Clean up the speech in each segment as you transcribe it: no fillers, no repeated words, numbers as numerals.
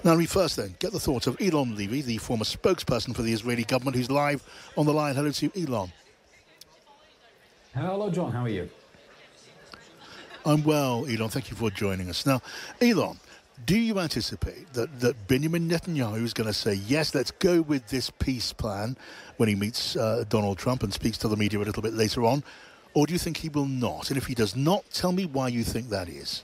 Now, we first then get the thoughts of Eylon Levy, the former spokesperson for the Israeli government, who's live on the line. Hello to you, Eylon. Hello, John. How are you? I'm well, Eylon. Thank you for joining us. Now, Eylon, do you anticipate that Benjamin Netanyahu is going to say, yes, let's go with this peace plan when he meets Donald Trump and speaks to the media a little bit later on? Or do you think he will not? And if he does not, tell me why you think that is.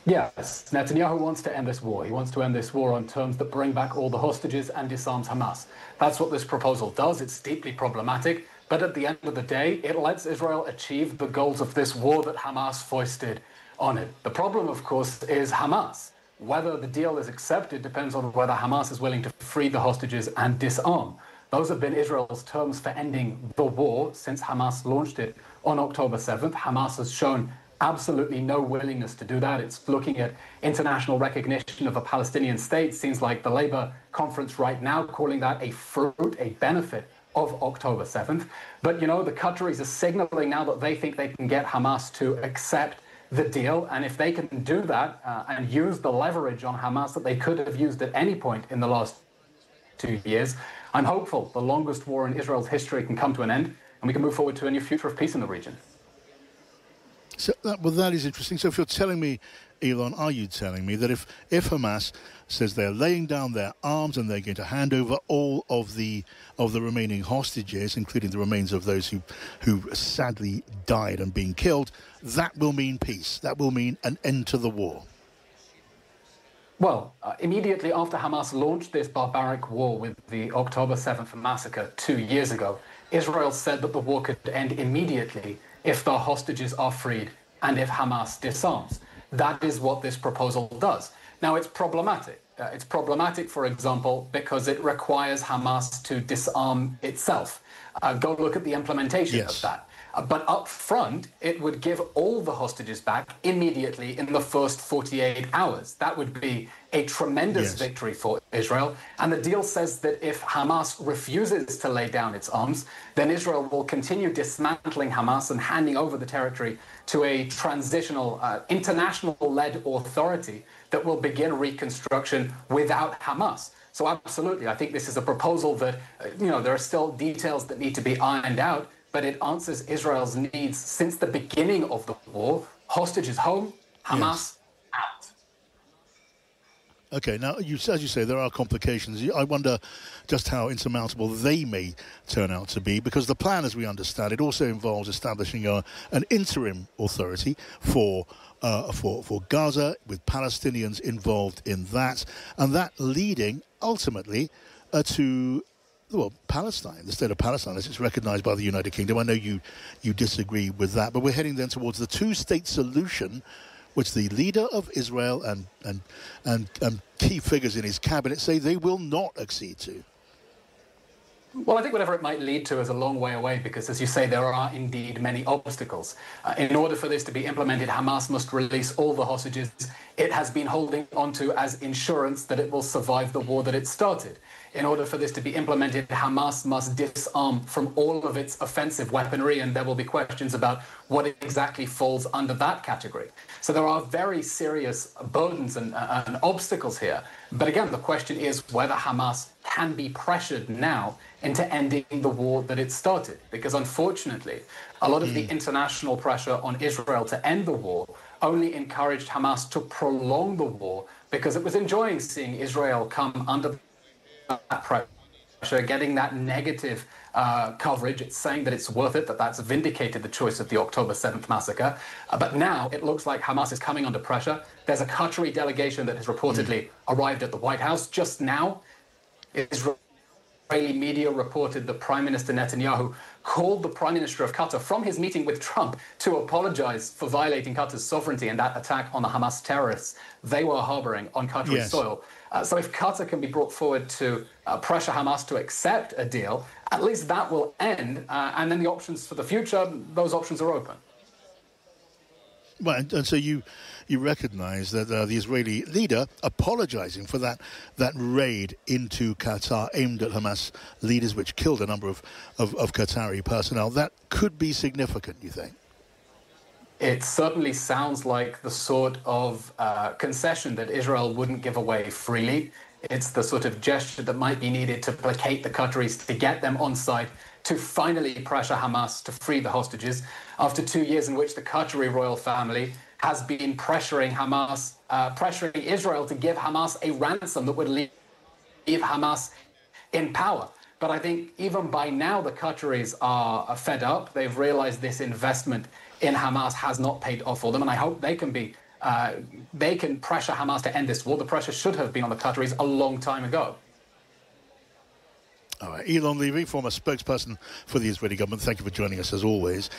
Yes, Netanyahu wants to end this war. He wants to end this war on terms that bring back all the hostages and disarms Hamas. That's what this proposal does. It's deeply problematic. But at the end of the day, it lets Israel achieve the goals of this war that Hamas foisted on it. The problem, of course, is Hamas. Whether the deal is accepted depends on whether Hamas is willing to free the hostages and disarm. Those have been Israel's terms for ending the war since Hamas launched it on October 7th. Hamas has shown absolutely no willingness to do that. It's looking at international recognition of a Palestinian state. Seems like the Labour conference right now calling that a fruit, a benefit of October 7th. But, you know, the Qataris are signaling now that they think they can get Hamas to accept the deal. And if they can do that and use the leverage on Hamas that they could have used at any point in the last 2 years, I'm hopeful the longest war in Israel's history can come to an end and we can move forward to a new future of peace in the region. So that is interesting. So if you're telling me, Eylon, are you telling me that if Hamas says they're laying down their arms and they're going to hand over all of the remaining hostages, including the remains of those who sadly died and been killed, that will mean peace? That will mean an end to the war? Well, immediately after Hamas launched this barbaric war with the October 7th massacre 2 years ago, Israel said that the war could end immediately if the hostages are freed and if Hamas disarms. That is what this proposal does. Now, it's problematic. It's problematic, for example, because it requires Hamas to disarm itself. Go look at the implementation of that. But up front, it would give all the hostages back immediately in the first 48 hours. That would be a tremendous victory for Israel. And the deal says that if Hamas refuses to lay down its arms, then Israel will continue dismantling Hamas and handing over the territory to a transitional, international-led authority that will begin reconstruction without Hamas. So absolutely, I think this is a proposal that, there are still details that need to be ironed out, but it answers Israel's needs since the beginning of the war. Hostages home, Hamas out. Okay, now, as you say, there are complications. I wonder just how insurmountable they may turn out to be, because the plan, as we understand it, also involves establishing an interim authority for Gaza, with Palestinians involved in that, and that leading ultimately to Palestine, the state of Palestine, as it's recognized by the United Kingdom. I know you disagree with that, but we're heading then towards the two-state solution, which the leader of Israel and key figures in his cabinet say they will not accede to. Well, I think whatever it might lead to is a long way away because, as you say, there are indeed many obstacles. In order for this to be implemented, Hamas must release all the hostages it has been holding onto as insurance that it will survive the war that it started. In order for this to be implemented, Hamas must disarm from all of its offensive weaponry, and there will be questions about what exactly falls under that category. So there are very serious burdens and obstacles here. But again, the question is whether Hamas can be pressured now into ending the war that it started. Because unfortunately, a lot of the international pressure on Israel to end the war only encouraged Hamas to prolong the war because it was enjoying seeing Israel come under that pressure, getting that negative coverage. It's saying that it's worth it, that's vindicated the choice of the October 7th massacre. But now it looks like Hamas is coming under pressure. There's a Qatari delegation that has reportedly arrived at the White House just now. Israeli media reported that Prime Minister Netanyahu called the Prime Minister of Qatar from his meeting with Trump to apologize for violating Qatar's sovereignty and that attack on the Hamas terrorists they were harboring on Qatari soil. So if Qatar can be brought forward to pressure Hamas to accept a deal, at least that will end. And then the options for the future, those options are open. Well, and so you recognise that the Israeli leader apologising for that raid into Qatar aimed at Hamas leaders, which killed a number of Qatari personnel, that could be significant, you think? It certainly sounds like the sort of concession that Israel wouldn't give away freely. It's the sort of gesture that might be needed to placate the Qataris, to get them on side, to finally pressure Hamas to free the hostages. After 2 years in which the Qatari royal family has been pressuring Hamas, pressuring Israel to give Hamas a ransom that would leave Hamas in power. But I think even by now, the Qataris are fed up. They've realized this investment in Hamas has not paid off for them. And I hope they can pressure Hamas to end this war. The pressure should have been on the Qataris a long time ago. All right. Eylon Levy, former spokesperson for the Israeli government, thank you for joining us as always.